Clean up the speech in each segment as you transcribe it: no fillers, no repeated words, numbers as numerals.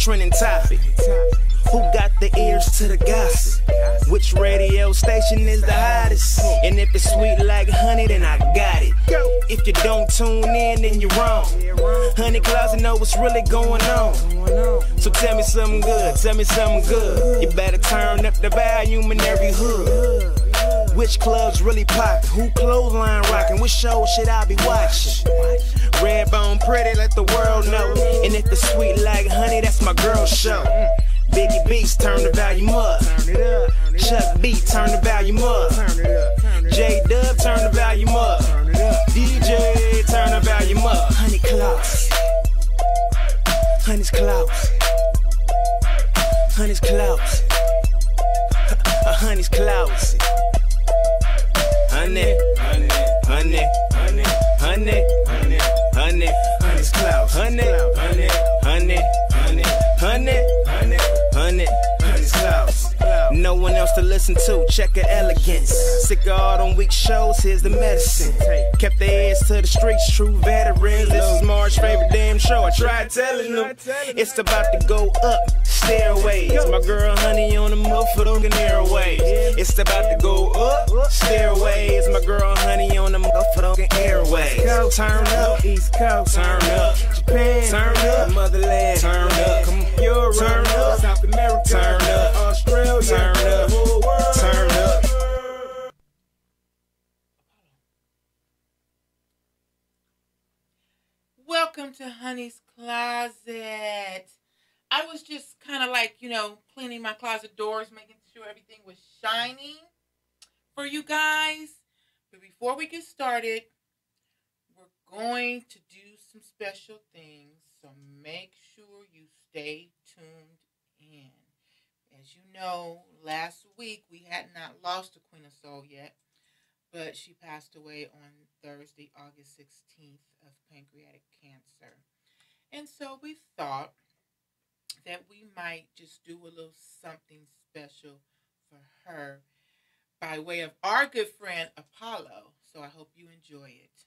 trending topic. Who got the ears to the gossip? Which radio station is the hottest? And if it's sweet like honey, then I got it. If you don't tune in, then you're wrong. Honey Closet know what's really going on. So tell me something good, tell me something good. You better turn up the volume in every hood. Which clubs really poppin'? Who clothesline rockin'? Which show should I be watching? Redbone pretty, let the world know. And if it's sweet like honey, that's my girl's show. Biggie Beats, turn the volume up. Chuck B, turn the volume up. J-Dub, turn the volume up. DJ, turn the volume up. Honey Claus. Honey's Claus. Honey's Claus. Honey's Claus. Honey, honey, honey, honey, honey, honey, honey, honey's Claus. Honey, honey, honey, honey, honey, honey, honey, honey's Claus. No one else to listen to, check her elegance. Sick of all them weak shows, here's the medicine. Kept their ears to the streets, true veterans. This is Marge's favorite damn show, I tried telling them. It's about to go up, stairways. My girl Honey on the motherfucking airways. It's about to go up, stairways. My girl Honey on the motherfucking airways. Turn up, East Coast, turn up. Japan, turn up. Motherland, turn up. Come on, Europe, turn up. South America, turn up. Australia, turn up. Whole world, turn up. Welcome to Honey's Closet. I was just kind of like, cleaning my closet doors, making sure everything was shining for you guys. But before we get started, we're going to do some special things. So make sure you stay tuned in. As you know, last week we had not lost the Queen of Soul yet, but she passed away on Thursday, August 16th of pancreatic cancer. And so we thought that we might just do a little something special for her by way of our good friend Apollo. So I hope you enjoy it.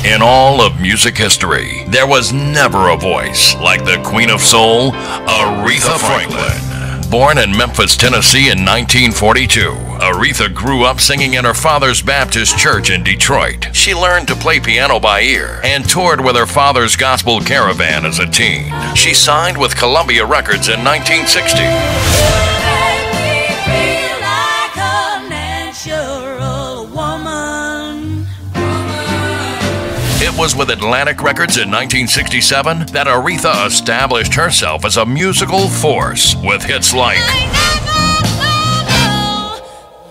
In all of music history, there was never a voice like the Queen of Soul, Aretha Franklin. Born in Memphis, Tennessee in 1942, Aretha grew up singing in her father's Baptist church in Detroit. She learned to play piano by ear and toured with her father's gospel caravan as a teen. She signed with Columbia Records in 1960. It was with Atlantic Records in 1967 that Aretha established herself as a musical force with hits like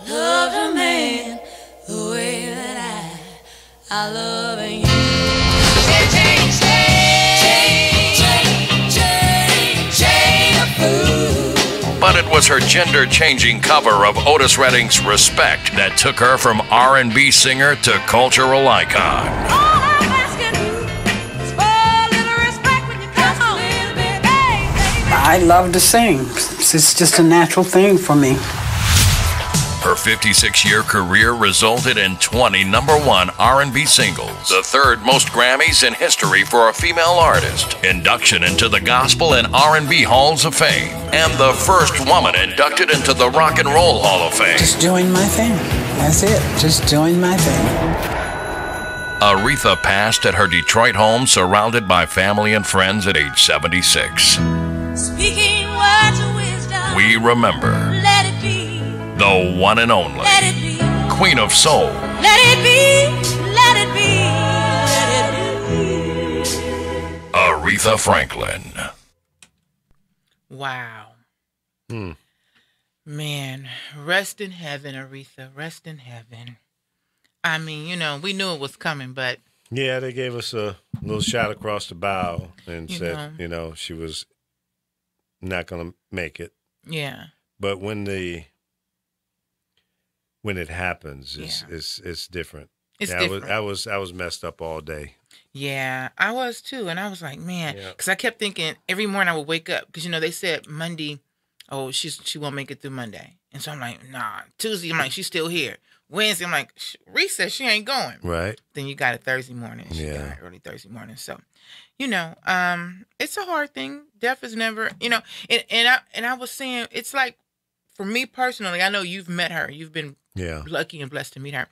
Loved a man the way that I love you. But it was her gender-changing cover of Otis Redding's Respect that took her from R&B singer to cultural icon. I love to sing. It's just a natural thing for me. Her 56-year career resulted in 20 #1 R&B singles, the third most Grammys in history for a female artist, induction into the Gospel and R&B Halls of Fame, and the first woman inducted into the Rock and Roll Hall of Fame. Just doing my thing. That's it. Just doing my thing. Aretha passed at her Detroit home surrounded by family and friends at age 76. Speaking words of wisdom. We remember Let it be. the one and only Let it be. Queen of Soul. Let it be. Let it be. Let it be. Aretha Franklin. Wow. Man, rest in heaven, Aretha. Rest in heaven. I mean, we knew it was coming, but... Yeah, they gave us a little shot across the bow and said, know. she was not going to make it. Yeah. But when it happens, it's different. It's different. I was messed up all day. Yeah, I was too. And I was like, man, because I kept thinking every morning I would wake up because, they said Monday, she won't make it through Monday. And so I'm like, nah. Tuesday, I'm like, she's still here. Wednesday, I'm like, Reese says she ain't going. Right. Then you got it Thursday morning. She got it early Thursday morning. So, you know, it's a hard thing. Death is never, you know, and I was saying, it's like, for me personally, I know you've met her. You've been lucky and blessed to meet her.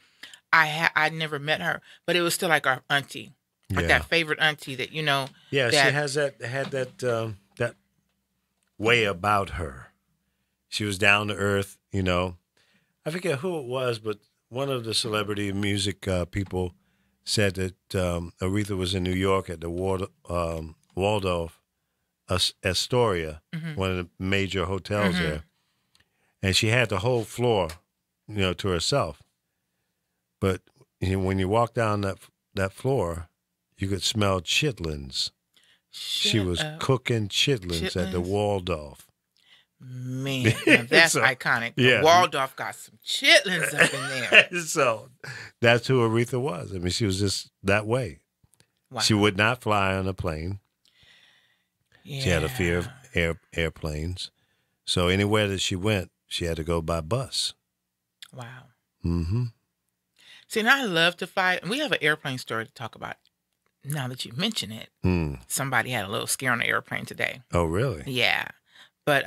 I never met her, but it was still like our auntie, like that favorite auntie that, you know. Yeah, she had that way about her. She was down to earth, you know. I forget who it was, but one of the celebrity music people said that Aretha was in New York at the Waldorf Astoria, one of the major hotels there, and she had the whole floor, you know, to herself. But when you walk down that floor, you could smell chitlins. She was cooking chitlins at the Waldorf. Man, that's iconic. The Waldorf got some chitlins up in there. So that's who Aretha was. I mean, she was just that way. Wow. She would not fly on a plane. Yeah. She had a fear of airplanes. So anywhere that she went, she had to go by bus. Wow. Mm-hmm. See, and I love to fly. And we have an airplane story to talk about. Now that you mention it, somebody had a little scare on the airplane today. Oh, really? Yeah. But,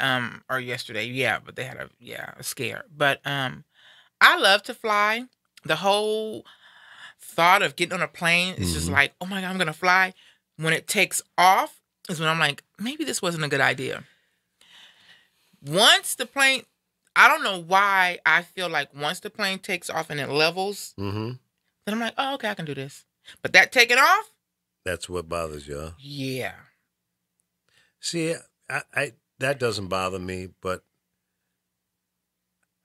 or yesterday, but they had a scare. But I love to fly. The whole thought of getting on a plane is just like, oh my God, I'm going to fly. When it takes off is when I'm like, maybe this wasn't a good idea. Once the plane, I don't know why I feel like once the plane takes off and it levels, then I'm like, oh, okay, I can do this. But that taking off? That's what bothers you, huh? Yeah. See, I that doesn't bother me, but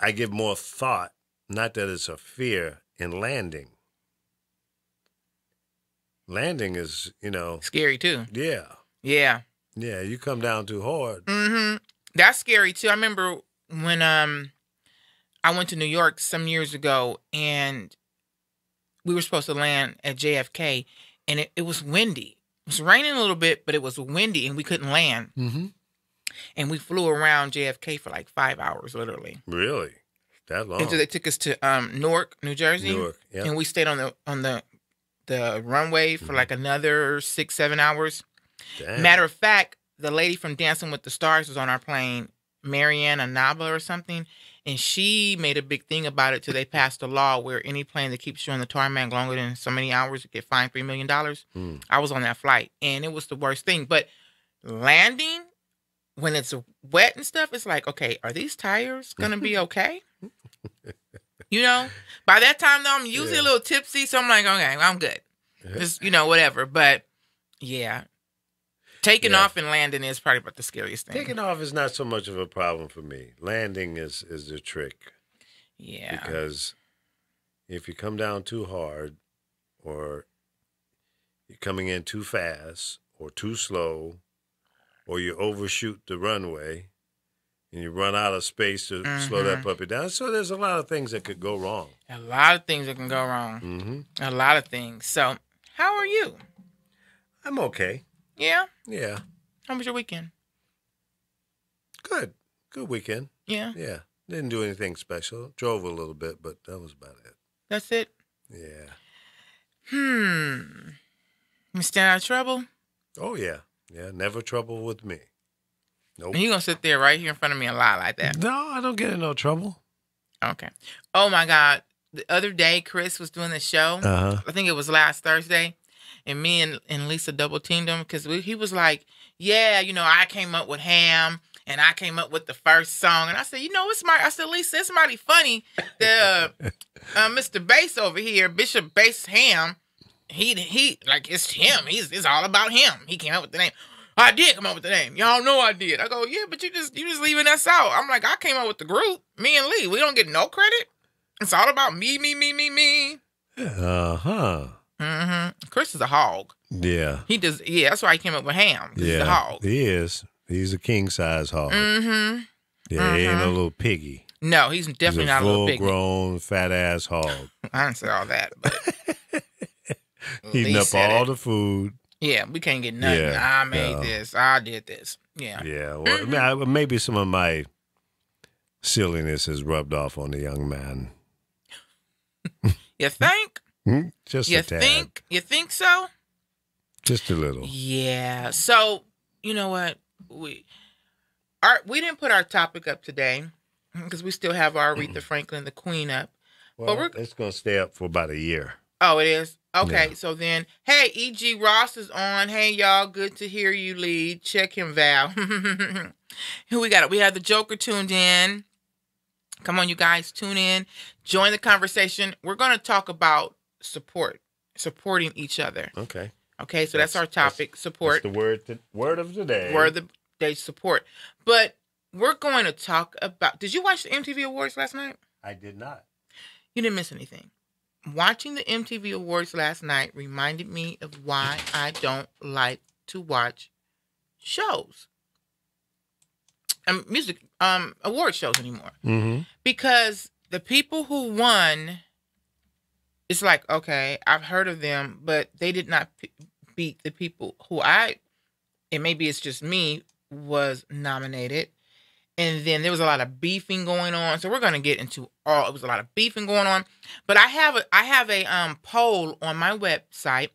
I give more thought, not that it's a fear, in landing. Landing is, you know... scary, too. Yeah. Yeah. Yeah, you come down too hard. That's scary, too. I remember when I went to New York some years ago, and we were supposed to land at JFK, and it was windy. It was raining a little bit, but it was windy, and we couldn't land. And we flew around JFK for like 5 hours, literally. Really? That long? And so they took us to Newark, New Jersey. Newark, yeah. And we stayed on the runway for like another 6-7 hours. Damn. Matter of fact, the lady from Dancing with the Stars was on our plane, Mariana Naba or something, and she made a big thing about it till they passed a law where any plane that keeps you on the tarmac longer than so many hours would get fined $3 million. I was on that flight, and it was the worst thing. But landing, when it's wet and stuff, it's like, okay, are these tires going to be okay? You know? By that time, though, I'm usually a little tipsy, so I'm like, okay, I'm good. Just, you know, whatever. But, yeah. Taking off and landing is probably about the scariest thing. Taking off is not so much of a problem for me. Landing is the trick. Yeah. Because if you come down too hard or you're coming in too fast or too slow or you overshoot the runway and you run out of space to slow that puppy down. So there's a lot of things that could go wrong. A lot of things that can go wrong. A lot of things. So, how are you? I'm okay. Yeah? Yeah. How was your weekend? Good. Good weekend. Yeah? Yeah. Didn't do anything special. Drove a little bit, but that was about it. That's it? Yeah. You staying out of trouble? Oh, yeah. Yeah, never trouble with me. Nope. And you going to sit there right here in front of me and lie like that? No, I don't get in no trouble. Okay. Oh, my God. The other day, Chris was doing the show. I think it was last Thursday. And me and Lisa double teamed him because he was like, yeah, you know, I came up with Ham and I came up with the first song. And I said, you know, it's I said, Lisa, it's mighty funny that Mr. Bass over here, Bishop Bass Ham, he like, it's him. It's all about him. He came up with the name. I did come up with the name. Y'all know I did. I go, yeah, but you just leaving us out. I'm like, I came up with the group. Me and Lee. We don't get no credit. It's all about me. Chris is a hog. Yeah. He does. Yeah, that's why he came up with Ham. Yeah, he's a hog. He is. He's a king size hog. Yeah, he ain't a little piggy. No, he's definitely not a little piggy. Full-grown, fat-ass hog. I didn't say all that, but eating up all the food. Yeah, we can't get nothing. Yeah, I made this. I did this. Yeah. Yeah. Well, maybe some of my silliness has rubbed off on the young man. You think? Just You a tad. think? You think so? Just a little. Yeah. So, you know what? We didn't put our topic up today because we still have our Aretha Franklin, the Queen, up. Well, it's going to stay up for about a year. Oh, it is? Okay. Yeah. So then, hey, E.G. Ross is on. Hey, y'all. Good to hear you, Lee. Check him, Val. Who we got? We have the Joker tuned in. Come on, you guys. Tune in. Join the conversation. We're going to talk about supporting each other. Okay. Okay, so that's our topic, support. That's the word of the day. Word of the day, support. But we're going to talk about... Did you watch the MTV Awards last night? I did not. You didn't miss anything. Watching the MTV Awards last night reminded me of why I don't like to watch shows. Music award shows anymore. Mm-hmm. Because the people who won... It's like, okay, I've heard of them, but they did not beat the people who and maybe it's just me, was nominated. And then there was a lot of beefing going on. So we're going to get into it was a lot of beefing going on. But I have a poll on my website,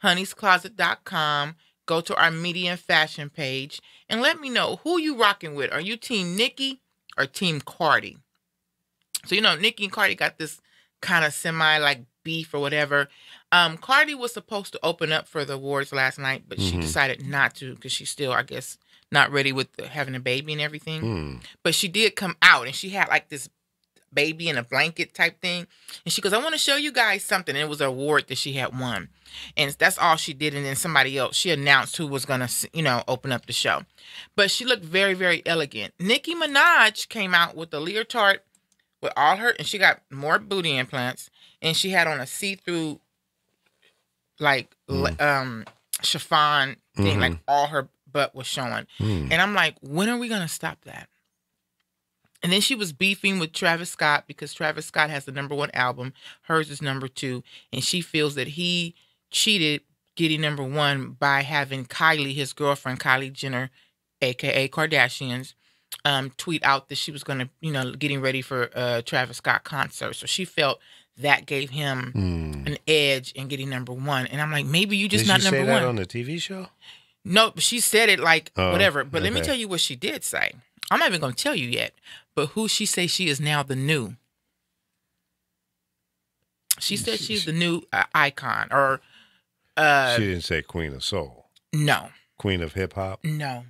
honeyscloset.com. Go to our media and fashion page and let me know who you rocking with. Are you Team Nicki or Team Cardi? So, you know, Nicki and Cardi got this kind of semi like beef or whatever. Cardi was supposed to open up for the awards last night, but she decided not to because she's still, I guess, not ready with having a baby and everything. But she did come out and she had like this baby in a blanket type thing. And she goes, I want to show you guys something. And it was an award that she had won. And that's all she did. And then somebody else, she announced who was going to, you know, open up the show. But she looked very, very elegant. Nicki Minaj came out with a leotard with all her, and she got more booty implants, and she had on a see-through, like, chiffon thing, like all her butt was showing. And I'm like, when are we going to stop that? And then she was beefing with Travis Scott because Travis Scott has the #1 album. Hers is #2. And she feels that he cheated getting #1 by having Kylie, his girlfriend, Kylie Jenner, a.k.a. Kardashians, tweet out that she was going to, you know, getting ready for a Travis Scott concert. So she felt that gave him an edge in getting #1. And I'm like, maybe you just not #1. Did she say that on the TV show? No, but she said it like whatever. But let me tell you what she did say. I'm not even going to tell you yet. But who she says she is now the new. She said she's the new icon. Or she didn't say Queen of Soul. No. Queen of Hip Hop? No.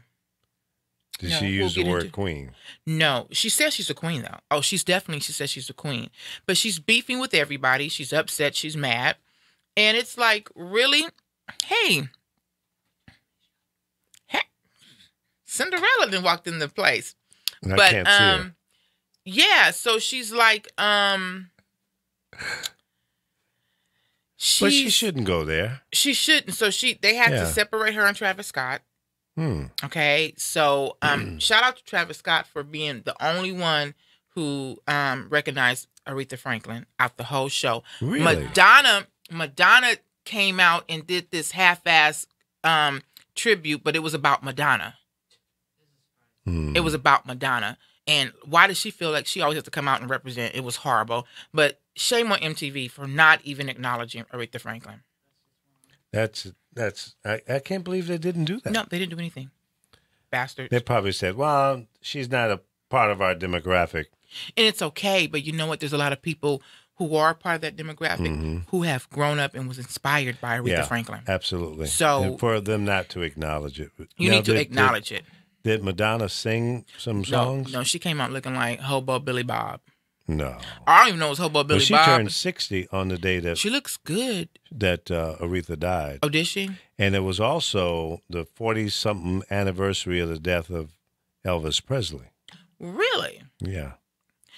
Did she use the word queen? No. She says she's a queen, though. Oh, she says she's a queen. But she's beefing with everybody. She's upset. She's mad. And it's like, really? Hey, Cinderella then walked in the place. I can't see her. Yeah, so she's like, but she shouldn't go there. She shouldn't. So they had to separate her and Travis Scott. Okay, so shout out to Travis Scott for being the only one who recognized Aretha Franklin out the whole show. Really? Madonna came out and did this half-ass tribute, but it was about Madonna. It was about Madonna. And why does she feel like she always has to come out and represent? It was horrible. But shame on MTV for not even acknowledging Aretha Franklin. I can't believe they didn't do that. No, they didn't do anything. Bastards. They probably said, well, she's not a part of our demographic. And it's okay, but you know what? There's a lot of people who are part of that demographic who have grown up and was inspired by Aretha Franklin. Absolutely. So and for them not to acknowledge it. You need to acknowledge it. Did Madonna sing some songs? No, she came out looking like Hobo Billy Bob. No. I don't even know it was Hobo Billy she Bob. She turned 60 on the day that... She looks good. That Aretha died. Oh, did she? And it was also the 40-something anniversary of the death of Elvis Presley. Really? Yeah.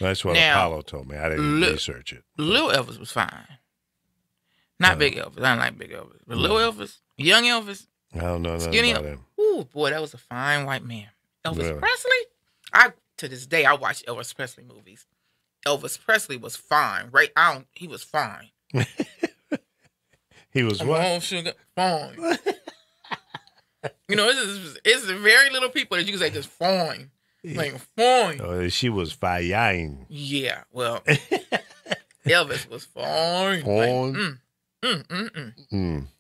That's what Apollo told me. I didn't research it. Little Elvis was fine. Not Big Elvis. I don't like Big Elvis. But Little Elvis, Young Elvis. I don't know nothing about him. Ooh, boy, that was a fine white man. Elvis Presley? To this day, I watch Elvis Presley movies. Elvis Presley was fine. Right? He was fine. He was what? Oh, sugar, fine. You know, it's very little people that you can say just fine. Like, fine. Oh, she was fine. Yeah, well, Elvis was fine. Fine.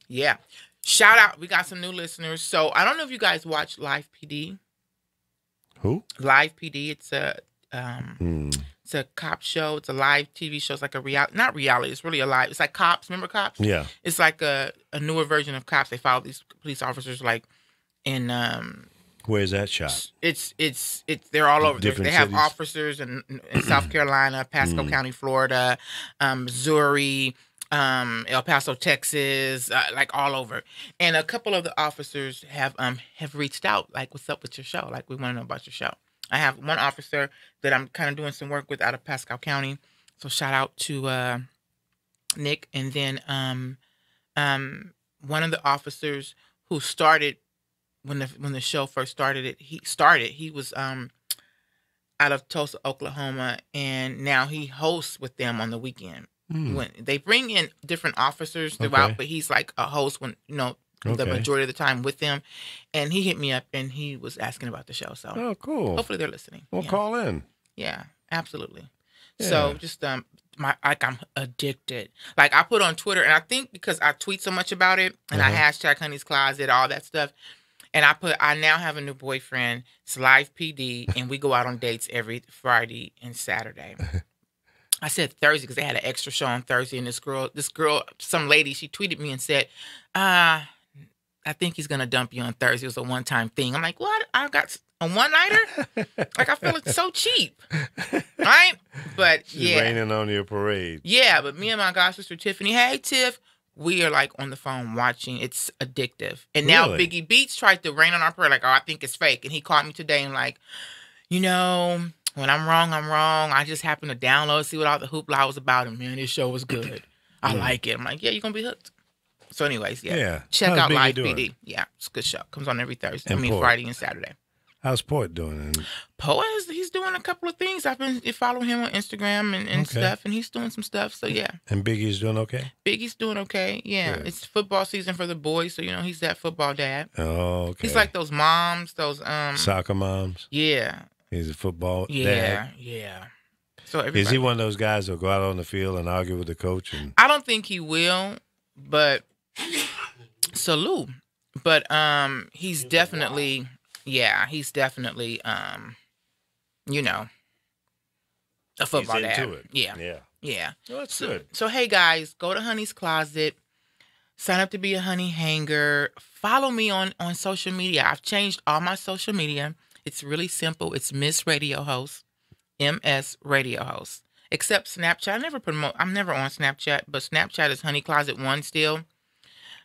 Yeah. Shout out. We got some new listeners. So I don't know if you guys watch Live PD. Who? Live PD. It's a cop show. It's a live TV show. It's like a not reality. It's really a live. It's like Cops. Remember Cops? Yeah. It's like a newer version of Cops. They follow these police officers like in Where's that shot? It's they're all over. Different They have cities? officers in South Carolina, Pasco County, Florida, Missouri, El Paso, Texas, like all over. And a couple of the officers have reached out, like, what's up with your show? Like, we want to know about your show. I have one officer that I'm kind of doing some work with out of Pasco County. So shout out to Nick. And then one of the officers who started when the show first started, he was out of Tulsa, Oklahoma, and now he hosts with them on the weekend. When they bring in different officers throughout, but he's like a host when the majority of the time with them. And he hit me up and he was asking about the show. So cool. Hopefully they're listening. Well, call in. Yeah, absolutely. Yeah. So just I'm addicted. Like I put on Twitter, and I think because I tweet so much about it, and I hashtag Honey's Closet, all that stuff. And I now have a new boyfriend. It's Live PD, and we go out on dates every Friday and Saturday. I said Thursday because they had an extra show on Thursday, and this girl, some lady, she tweeted me and said, I think he's gonna dump you on Thursday. It was a one-time thing. I'm like, what? I got a one-nighter? Like I feel it's so cheap, right? But She's raining on your parade. Yeah, but me and my god sister Tiffany, hey Tiff, we are like on the phone watching. It's addictive. And now Biggie Beats tried to rain on our parade, like, I think it's fake. And he called me today and like, when I'm wrong, I'm wrong. I just happened to download, see what all the hoopla was about, and man, this show was good. I like it. I'm like, yeah, you're gonna be hooked. So, anyways, check out Live PD. Yeah, it's a good show. Comes on every Thursday. Friday and Saturday. How's Poet doing? Poet, he's doing a couple of things. I've been following him on Instagram and stuff, and he's doing some stuff. So yeah. And Biggie's doing okay? Biggie's doing okay. Yeah, good. It's football season for the boys, so he's that football dad. Oh, okay. He's like those moms, those soccer moms. Yeah. He's a football dad. Yeah. So is he one of those guys that'll go out on the field and argue with the coach? I don't think he will, but salute. But he's definitely a football dad. Into it. Yeah. Well, that's good. So hey guys, go to Honey's Closet. Sign up to be a Honey Hanger. Follow me on social media. I've changed all my social media. It's really simple. It's Miss Radio Host, MS Radio Host. Except Snapchat. I'm never on Snapchat, but Snapchat is Honey Closet 1 still.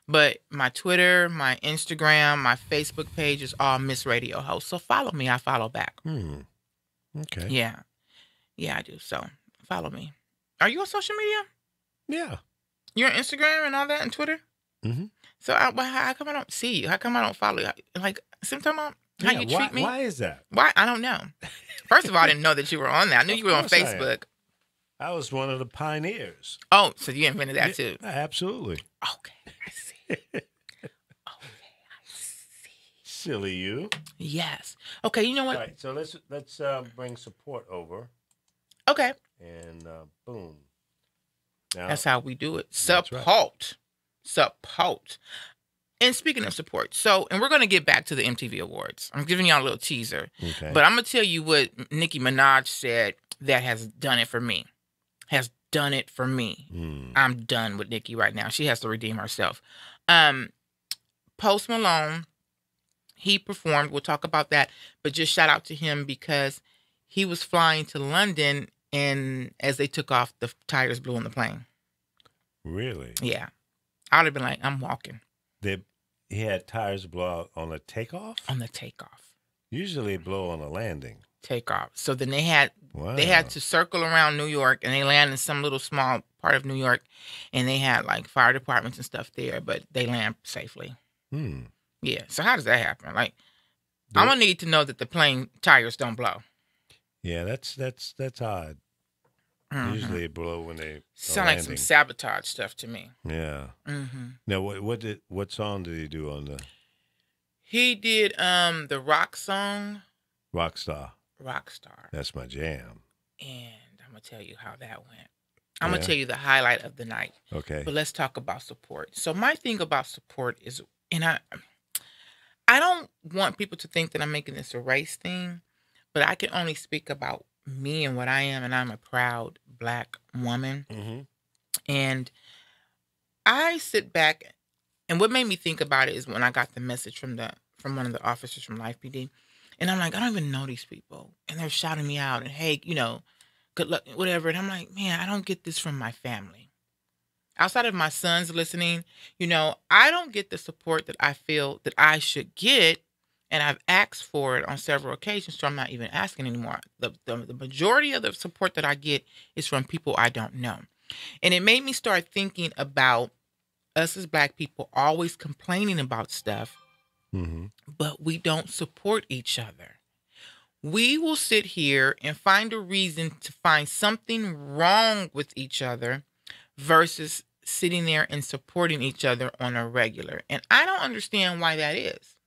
But my Twitter, my Instagram, my Facebook page is all Miss Radio Host. So follow me. I follow back. Okay. Yeah. Yeah, I do. So follow me. Are you on social media? Yeah. You're on Instagram and all that and Twitter? Mm-hmm. So how come I don't see you? How come I don't follow you? Like, sometimes how you treat me? Why is that? Why? I don't know. First of all, I didn't know that you were on that. I knew you were on Facebook. I was one of the pioneers. Oh, so you invented that too? Absolutely. Okay, I see. Silly you. Yes. Okay, you know what? All right, so let's bring support over. Okay. And boom. Now, that's how we do it. Support. Right. Support. And speaking of support, and we're going to get back to the MTV Awards. I'm giving y'all a little teaser. Okay. But I'm going to tell you what Nicki Minaj said that has done it for me. I'm done with Nicki right now. She has to redeem herself. Post Malone, he performed. We'll talk about that. But just shout out to him because he was flying to London, and as they took off, the tires blew on the plane. Really? Yeah. I would have been like, I'm walking. He had tires blow out on the takeoff? On the takeoff. Usually blow on a landing. Takeoff. So then they had to circle around New York, and they landed in some little small part of New York, and they had like fire departments and stuff there, but they land safely. Yeah. So how does that happen? Like, I'm gonna need to know that the plane tires don't blow. Yeah, that's odd. Mm-hmm. Usually they blow when they sound like some sabotage stuff to me. Yeah. Mm-hmm. Now, what song did he do on the? He did the rock song. Rockstar. Rockstar. That's my jam. And I'm gonna tell you how that went. I'm going Yeah. to tell you the highlight of the night. Okay. But let's talk about support. So my thing about support is, and I don't want people to think that I'm making this a race thing, but I can only speak about me and what I am, and I'm a proud Black woman. Mm-hmm. And I sit back, and what made me think about it is when I got the message from one of the officers from Life PD, and I'm like, I don't even know these people, and they're shouting me out, and hey, good luck, whatever. And I'm like, man, I don't get this from my family. Outside of my sons listening, I don't get the support that I feel that I should get, and I've asked for it on several occasions, so I'm not even asking anymore. The majority of the support that I get is from people I don't know. And it made me start thinking about us as Black people always complaining about stuff, Mm-hmm. but we don't support each other. We will sit here and find a reason to find something wrong with each other versus sitting there and supporting each other on a regular. And I don't understand why that is.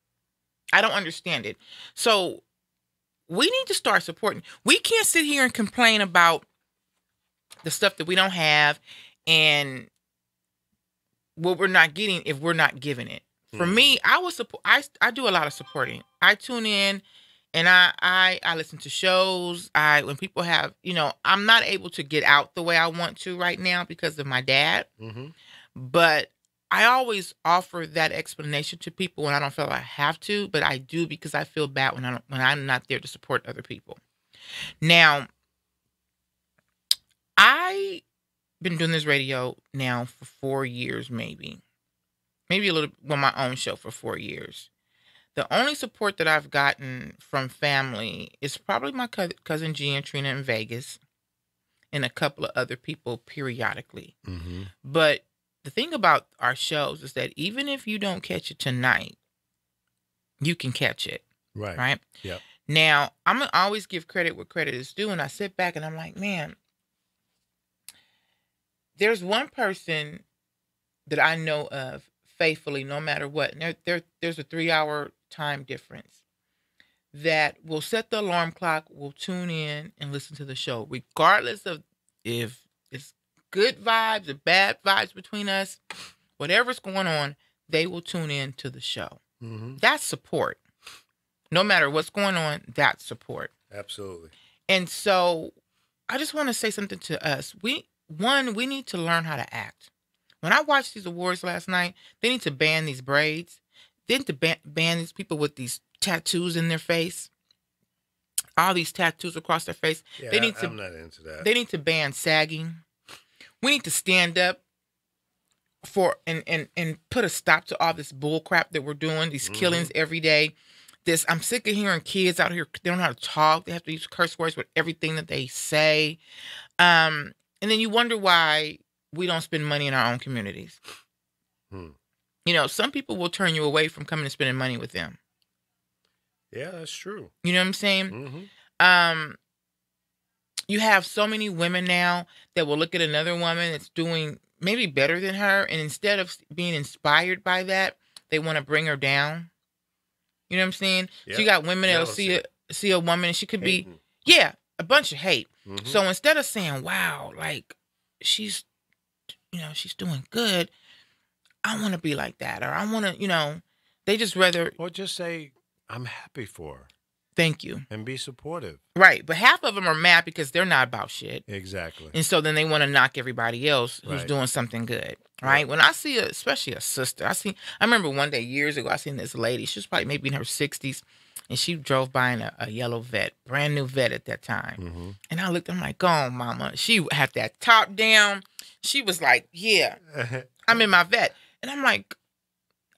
I don't understand it. So we need to start supporting. We can't sit here and complain about the stuff that we don't have and what we're not getting if we're not giving it. For me, I do a lot of supporting. I tune in and I listen to shows. When people have, I'm not able to get out the way I want to right now because of my dad. Mm-hmm. But I always offer that explanation to people when I don't feel I have to, but I do because I feel bad when I'm not there to support other people. Now, I've been doing this radio now for 4 years, maybe a little, my own show for 4 years. The only support that I've gotten from family is probably my cousin G and Trina in Vegas and a couple of other people periodically. Mm-hmm. But the thing about our shows is that even if you don't catch it tonight, you can catch it. Right? Yep. Now, I'm going to always give credit where credit is due. And I sit back and I'm like, man, there's one person that I know of faithfully, no matter what. And there's a 3-hour time difference that will set the alarm clock, will tune in and listen to the show, regardless of if it's good vibes or bad vibes between us, whatever's going on, they will tune in to the show. Mm-hmm. That's support. No matter what's going on, that's support. Absolutely. And so I just want to say something to us. We need to learn how to act. When I watched these awards last night, they need to ban these braids. They need to ban these people with these tattoos in their face. All these tattoos across their face. Yeah, I'm not into that. They need to ban sagging. We need to stand up for and put a stop to all this bull crap that we're doing, these killings every day. I'm sick of hearing kids out here, they don't know how to talk. They have to use curse words with everything that they say. And then you wonder why we don't spend money in our own communities. Some people will turn you away from coming and spending money with them. Yeah, that's true. You know what I'm saying? Mm-hmm. You have so many women now that will look at another woman that's doing maybe better than her, and instead of being inspired by that, they want to bring her down. You know what I'm saying? Yeah. So you got women that'll see a woman and she could be, a bunch of hate. Mm-hmm. So instead of saying, wow, like she's doing good, I want to be like that. Or I want to, they just rather. Or just say, I'm happy for her. Thank you. And be supportive. Right. But half of them are mad because they're not about shit. Exactly. And so then they want to knock everybody else who's doing something good. Right. When I see especially a sister, I remember one day years ago, I seen this lady. She was probably maybe in her 60s. And she drove by in a yellow Vet, brand new Vet at that time. Mm-hmm. And I looked, I'm like, go on, mama. She had that top down. She was like, yeah, I'm in my Vet. And I'm like,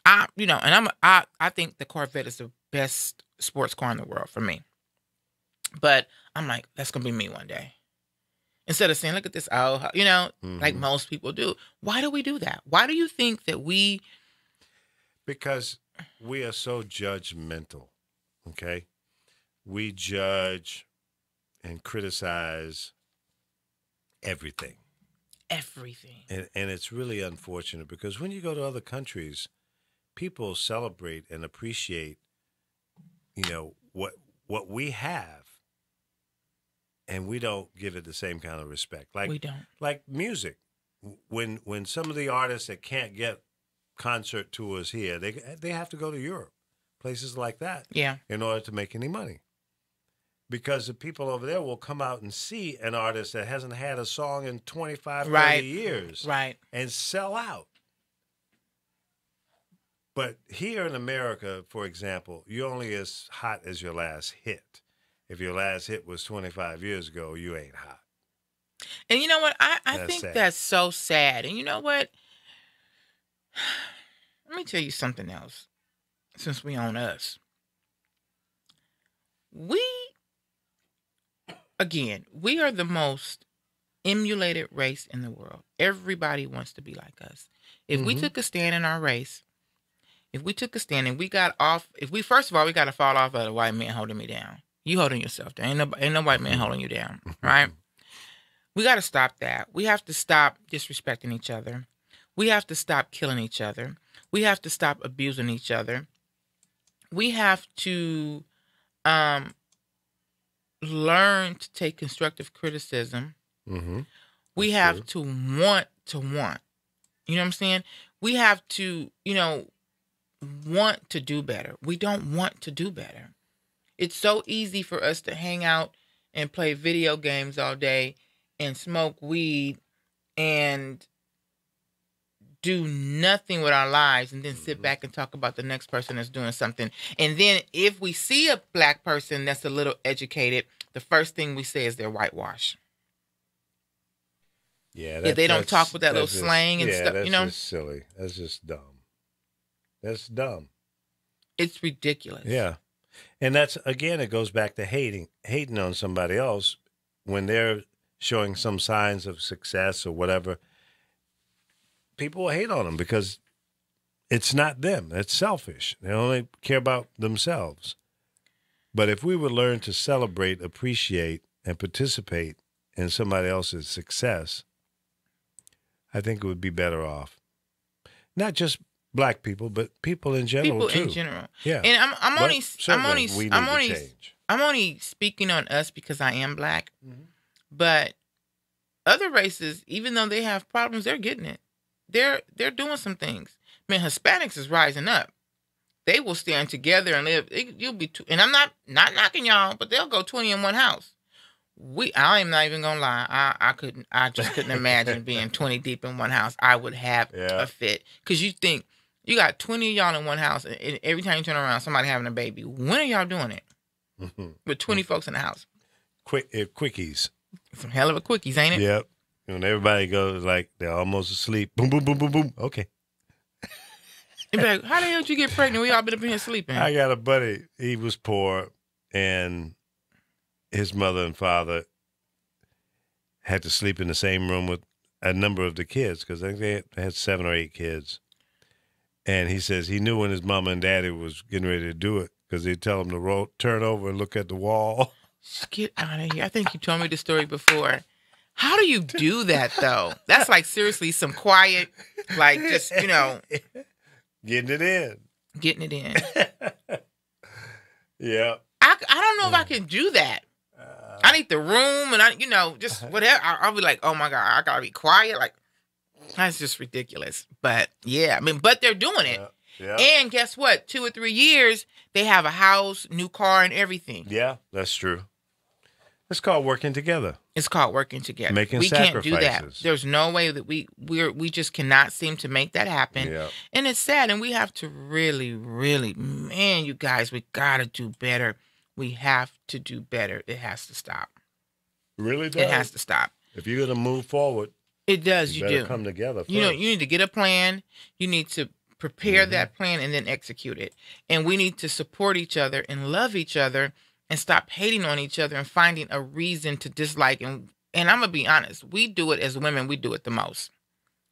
I think the Corvette is the best sports car in the world for me. But I'm like, that's going to be me one day. Instead of saying, look at this, like most people do. Why do we do that? Why do you think that we... Because we are so judgmental, okay? We judge and criticize everything. Everything. And it's really unfortunate because when you go to other countries, people celebrate and appreciate, what we have. and we don't give it the same kind of respect. Like We don't. Like music. When some of the artists that can't get concert tours here, they have to go to Europe, places like that, Yeah. in order to make any money. Because the people over there will come out and see an artist that hasn't had a song in 25, 30 Right. years Right. and sell out. But here in America, for example, you're only as hot as your last hit. If your last hit was 25 years ago, you ain't hot. And you know what? I That's think sad. that's so sad. And you know what? Let me tell you something else. Since we own us. We are the most emulated race in the world. Everybody wants to be like us. If we took a stand in our race, if we took a stand and we got off, first of all, we got to fall off of the white man holding me down. You holding yourself down. Ain't no white man holding you down, right? We got to stop that. We have to stop disrespecting each other. We have to stop killing each other. We have to stop abusing each other. We have to learn to take constructive criticism. Mm-hmm. We have to want. You know what I'm saying? We have to, want to do better. We don't want to do better. It's so easy for us to hang out and play video games all day and smoke weed and do nothing with our lives and then sit back and talk about the next person that's doing something. And then if we see a black person that's a little educated, the first thing we say is they're whitewashed. Yeah, If they don't talk with that little just- slang and stuff, that's you know? just silly. That's just dumb. That's dumb. It's ridiculous. Yeah. And that's, again, it goes back to hating on somebody else when they're showing some signs of success or whatever. People will hate on them because it's not them. It's selfish. They only care about themselves. But if we would learn to celebrate, appreciate, and participate in somebody else's success, I think it would be better off. Not just black people, but people in general too. People in general. Yeah. And I'm But only certainly we need to change. I'm only speaking on us because I am black. Mm-hmm. But other races, even though they have problems, they're getting it. They're doing some things. I mean, Hispanics is rising up. They will stand together and live. You'll be, and I'm not knocking y'all, but they'll go 20 in one house. I am not even gonna lie. I just couldn't imagine being 20 deep in one house. I would have a fit. Cause you think you got 20 of y'all in one house, and every time you turn around, somebody having a baby. When are y'all doing it? With 20 folks in the house. Quickies. Some hell of a quickies, ain't it? Yep. When everybody goes like they're almost asleep. Boom, boom, boom, boom, boom. Okay. You be like, how the hell did you get pregnant? We all been up in here sleeping. I got a buddy. He was poor, and his mother and father had to sleep in the same room with a number of the kids because I think they had 7 or 8 kids. And he says he knew when his mama and daddy was getting ready to do it because they'd tell him to turn over and look at the wall. Get out of here. I think you told me the story before. How do you do that, though? That's like seriously some quiet, like just, Getting it in. getting it in. Yeah. I don't know if I can do that. I need the room and just whatever. I'll be like, oh my God, I gotta be quiet. Like, that's just ridiculous. But yeah, but they're doing it. Yeah. And guess what? 2 or 3 years, they have a house, new car, and everything. Yeah, that's true. It's called working together. It's called working together. Making we can't do that. sacrifices. There's no way that we just cannot seem to make that happen. Yeah. And it's sad. And we have to really, really, man, you guys, we gotta do better. We have to do better. It has to stop. Really does. It has to stop. If you're gonna move forward, It does. you You better do. come together first. You need to get a plan. You need to prepare that plan and then execute it. And we need to support each other and love each other and stop hating on each other and finding a reason to dislike. And I'm going to be honest, we do it as women, we do it the most.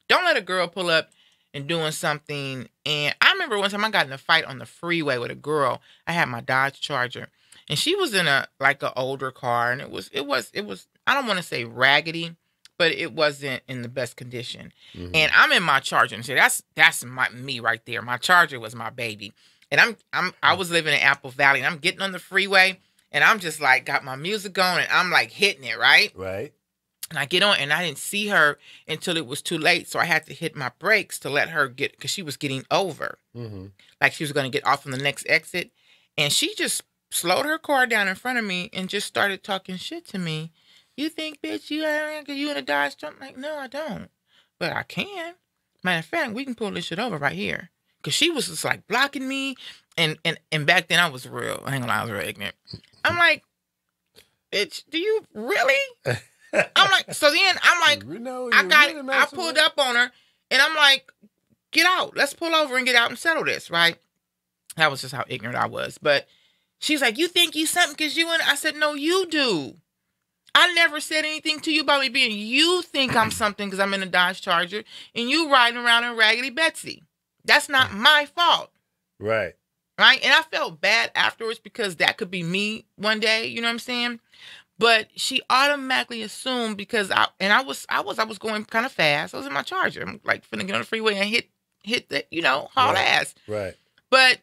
Don't let a girl pull up and doing something. And I remember one time I got in a fight on the freeway with a girl. I had my Dodge Charger and she was in an older car, and it was I don't want to say raggedy, but it wasn't in the best condition. Mm-hmm. And I'm in my Charger and say that's me right there. My Charger was my baby. And I was living in Apple Valley and I'm getting on the freeway And I'm just like, got my music going, and I'm like hitting it, right? Right. And I get on, and I didn't see her until it was too late. So I had to hit my brakes to let her get, because she was getting over. Mm-hmm. Like she was going to get off on the next exit. And she just slowed her car down in front of me and just started talking shit to me. You think, bitch, you in a Dodge truck? I'm like, no, I don't. But I can. Matter of fact, we can pull this shit over right here. Because she was just like blocking me. And back then I was real. I ain't gonna lie, I was real ignorant. I'm like, bitch, do you really? I'm like, so then I'm like, I pulled up on her and I'm like, get out. Let's pull over and get out and settle this, right? That was just how ignorant I was. But she's like, you think you something because you and I said, no, you do. I never said anything to you about me being, you think I'm something because I'm in a Dodge Charger and you riding around in Raggedy Betsy. That's not my fault. Right. Right. And I felt bad afterwards because that could be me one day. You know what I'm saying? But she automatically assumed because I was going kind of fast. I was in my Charger. I'm like finna get on the freeway and hit the, haul ass. Right. But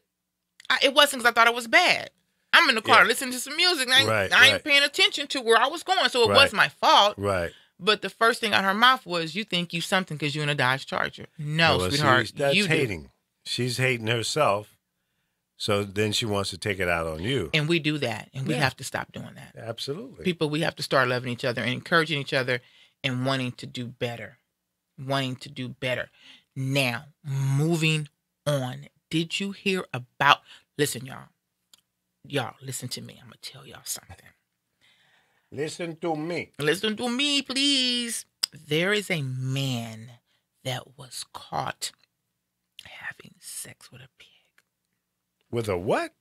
it wasn't because I thought it was bad. I'm in the car listening to some music. And I ain't paying attention to where I was going. So it was my fault. Right. But the first thing out of her mouth was, you think you something because you're in a Dodge Charger. No, sweetheart. That's you hating. Do. She's hating herself. So then she wants to take it out on you. And we do that. And we have to stop doing that. Absolutely. People, we have to start loving each other and encouraging each other and wanting to do better. Wanting to do better. Now, moving on. Did you hear about... Listen, y'all. Y'all, listen to me. I'm going to tell y'all something. Listen to me. Listen to me, please. There is a man that was caught having sex with a pig. With a what?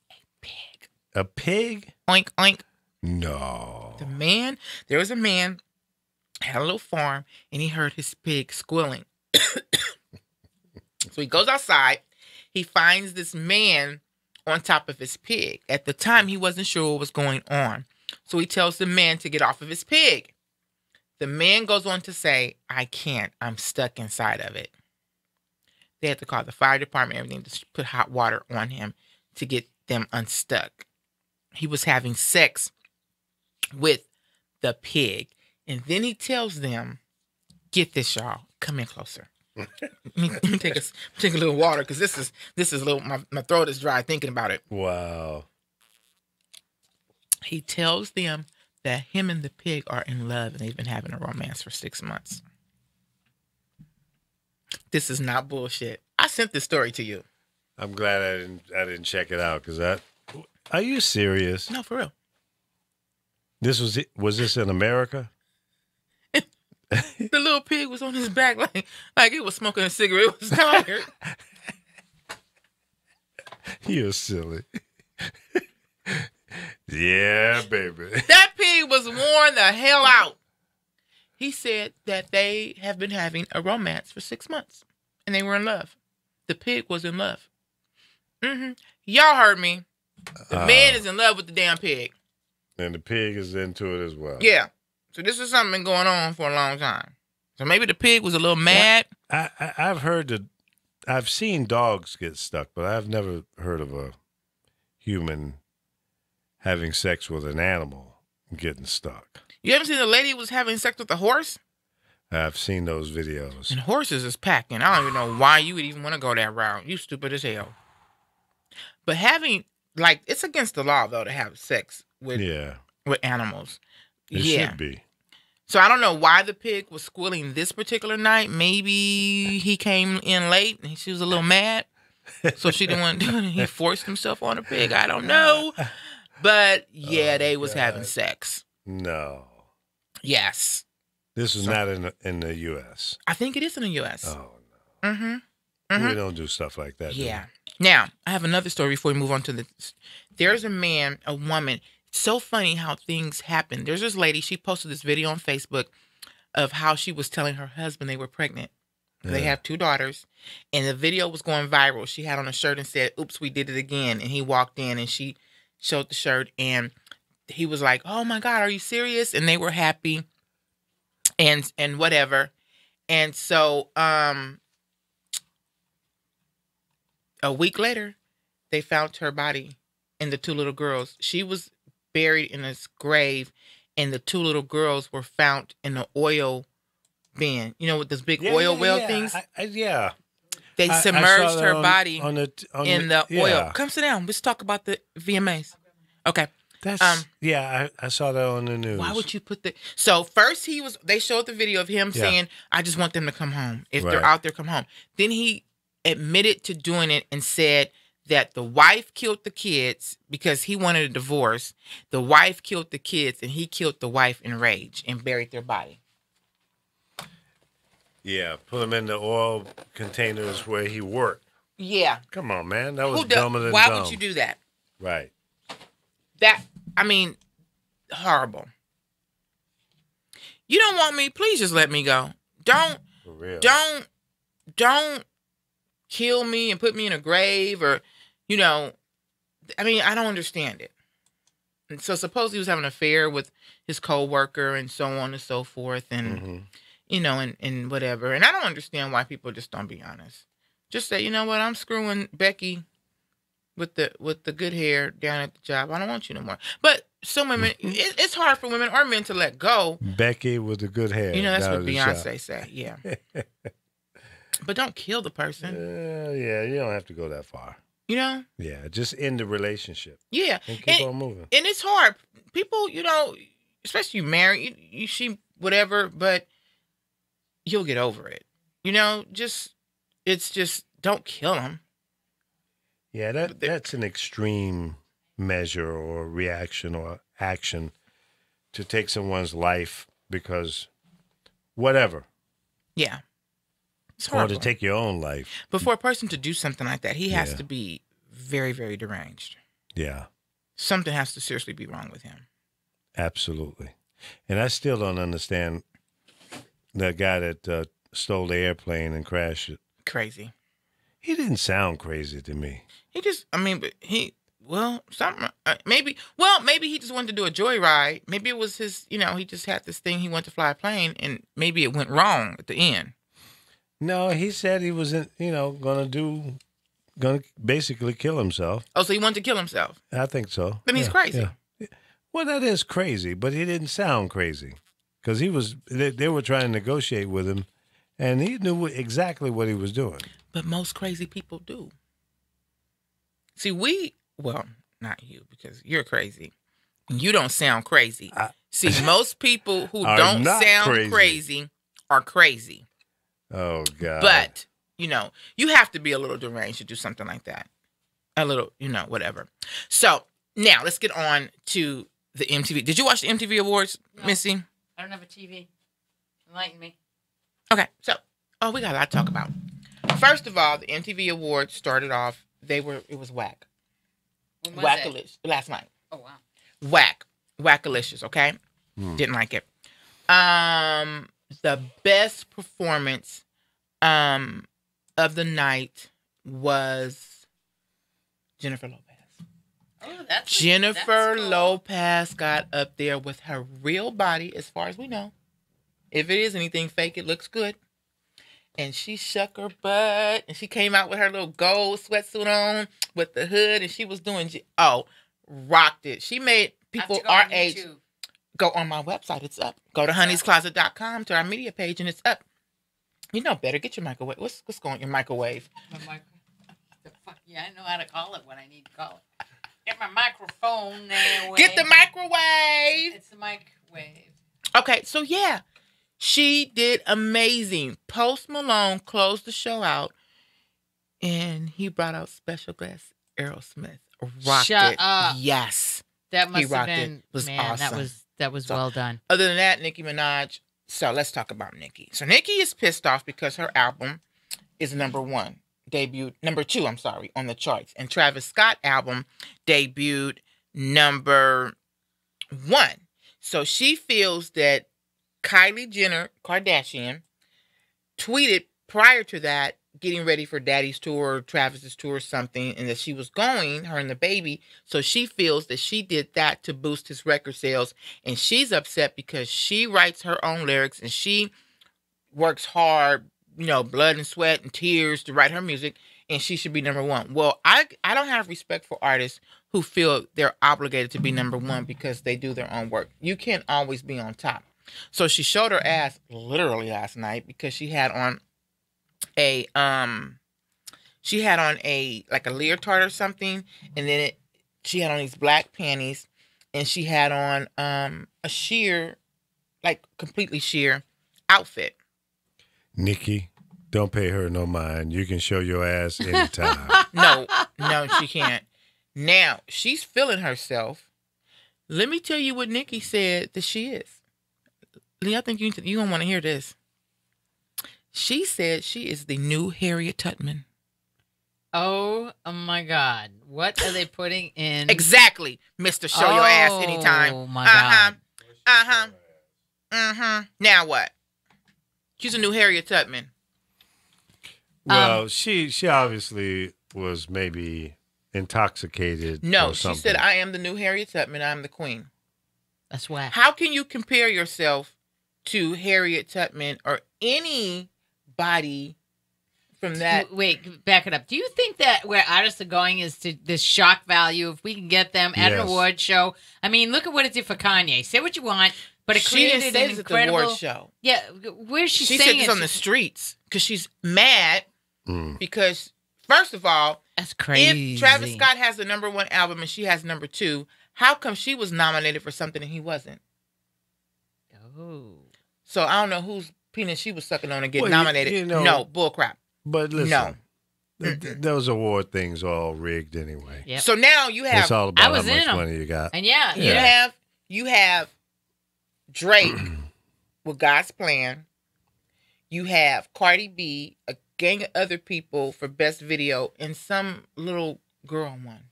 A pig. A pig? Oink, oink. No. There was a man, had a little farm, and he heard his pig squealing. So he goes outside. He finds this man on top of his pig. At the time, he wasn't sure what was going on. So he tells the man to get off of his pig. The man goes on to say, I can't. I'm stuck inside of it. They had to call the fire department, everything, to put hot water on him to get them unstuck. He was having sex with the pig. And then he tells them, get this, y'all. Come in closer. Let me take a little water because this is a little, my throat is dry thinking about it. Wow. He tells them that him and the pig are in love and they've been having a romance for 6 months. This is not bullshit. I sent this story to you. I'm glad I didn't check it out because are you serious? No, for real. Was this in America? The little pig was on his back like it was smoking a cigarette. It was tired. You're silly. Yeah, baby. That pig was worn the hell out. He said that they have been having a romance for 6 months. And they were in love. The pig was in love. Mm-hmm. Y'all heard me. The man is in love with the damn pig. And the pig is into it as well. Yeah. So this is something been going on for a long time. So maybe the pig was a little mad. I've heard that. I've seen dogs get stuck, but I've never heard of a human having sex with an animal getting stuck. You haven't seen the lady who was having sex with a horse? I've seen those videos. And horses is packing. I don't even know why you would even want to go that route. You stupid as hell. But it's against the law, though, to have sex with animals. It should be. So I don't know why the pig was squealing this particular night. Maybe he came in late and she was a little mad. So she didn't want to do it. He forced himself on the pig. I don't know. But yeah, they was having sex. No. Yes. This is not in the U.S. I think it is in the U.S. Oh, no. Mm-hmm. We don't do stuff like that. Yeah. Now, I have another story before we move on to there's a woman. It's so funny how things happen. There's this lady, she posted this video on Facebook of how she was telling her husband they were pregnant. Yeah. They have 2 daughters. And the video was going viral. She had on a shirt and said, oops, we did it again. And he walked in and she showed the shirt. And he was like, oh, my God, are you serious? And they were happy and whatever. And so a week later, they found her body and the 2 little girls. She was buried in his grave, and the 2 little girls were found in the oil bin. You know, with those big oil well things? They submerged her body in the oil. Come sit down. Let's talk about the VMAs. Okay. That's I saw that on the news. Why would you put the... So first they showed the video of him saying, I just want them to come home. If they're out there, come home. Then he admitted to doing it and said that the wife killed the kids because he wanted a divorce. The wife killed the kids and he killed the wife in rage and buried their body. Yeah, put them in the oil containers where he worked. Yeah. Come on, man. That was dumber than dumb. Why would you do that? Right. Horrible. You don't want me? Please just let me go. Don't kill me and put me in a grave or, I don't understand it. And so supposedly he was having an affair with his co-worker and so on and so forth and, and whatever. And I don't understand why people just don't be honest. Just say, you know what, I'm screwing Becky with the good hair down at the job. I don't want you no more. But some women, it's hard for women or men to let go. Becky with the good hair. That's what Beyonce said. Yeah. But don't kill the person. You don't have to go that far. Yeah, just end the relationship. Yeah. And keep on moving. And it's hard. People, especially you married, you whatever, but you'll get over it. It's just don't kill them. Yeah, that's an extreme measure or reaction or action to take someone's life because whatever. Yeah. It's or to take your own life. But for a person to do something like that, he has to be very, very deranged. Yeah. Something has to seriously be wrong with him. Absolutely. And I still don't understand the guy that stole the airplane and crashed it. Crazy. He didn't sound crazy to me. Maybe he just wanted to do a joyride. Maybe it was his, he just had this thing, he wanted to fly a plane, and maybe it went wrong at the end. No, he said he was, gonna basically kill himself. Oh, so he wanted to kill himself? I think so. Then he's crazy. Yeah. Well, that is crazy, but he didn't sound crazy because they were trying to negotiate with him, and he knew exactly what he was doing. But most crazy people do. See, not you, because you're crazy. You don't sound crazy. Most people who don't sound crazy are crazy. Oh, God. But, you have to be a little deranged to do something like that. A little, whatever. So, now, let's get on to the MTV. Did you watch the MTV Awards, Missy? I don't have a TV. Enlighten me. Okay, so, we got a lot to talk about. First of all, the MTV Awards started off, it was whack. When was it? Last night. Oh, wow. Wackalicious, okay? Didn't like it. The best performance of the night was Jennifer Lopez. Oh, that's Jennifer cool. Lopez got up there with her real body, as far as we know. If it is anything fake, it looks good. And she shook her butt, and she came out with her little gold sweatsuit on with the hood, and she was doing, rocked it. She made people our age go on my website. It's up. Go to honeyscloset.com to our media page, and it's up. You know better. Get your microwave. What's going on your microwave? Yeah, I know how to call it when I need to call it. Get my microphone there. Get the microwave. It's the microwave. Okay, so yeah. She did amazing. Post Malone closed the show out, and he brought out special guest Aerosmith. Rocked Shut it. up. Yes. That must have been, it was man, awesome. that was well done. Other than that, Nicki Minaj. So let's talk about Nicki. So Nicki is pissed off because her album is number 2 on the charts. And Travis Scott album debuted number 1. So she feels that Kylie Jenner, Kardashian, tweeted prior to that, getting ready for Daddy's tour, Travis's tour or something, and that she was going, her and the baby. So she feels that she did that to boost his record sales. And she's upset because she writes her own lyrics and she works hard, blood and sweat and tears to write her music, and she should be number 1. Well, I don't have respect for artists who feel they're obligated to be number one because they do their own work. You can't always be on top. So she showed her ass literally last night because she had on a like a leotard or something, and then she had on these black panties, and she had on a sheer, like completely sheer outfit. Nikki, don't pay her no mind. You can show your ass anytime. No, she can't. Now, she's feeling herself. Let me tell you what Nikki said that she is. Lee, I think you don't want to hear this. She said she is the new Harriet Tubman. Oh my God. What are they putting in? Exactly, Mr. Show Your Ass Anytime. Oh my God. Now what? She's a new Harriet Tubman. Well, she obviously was maybe intoxicated. No, or she something. said, I am the new Harriet Tubman. I'm the queen. That's whack. How can you compare yourself to Harriet Tubman or anybody from that? Wait, back it up. Do you think that where artists are going is to this shock value? If we can get them at an Yes. award show. I mean, look at what it did for Kanye. Say what you want, but it She didn't created say an this at the incredible award show. Yeah, where's she She saying said this it? on the streets because she's mad Mm. because, first of all, That's crazy. if Travis Scott has the number one album and she has number two, how come she was nominated for something and he wasn't? Oh. So I don't know whose penis she was sucking on and get Well, nominated. you know- No, bullcrap. But listen, No. those award things are all rigged anyway. Yep. So now you have It's all I about how was in much 'em. money you got. And yeah. you have Drake with God's Plan. You have Cardi B, a gang of other people for best video, and some little girl one.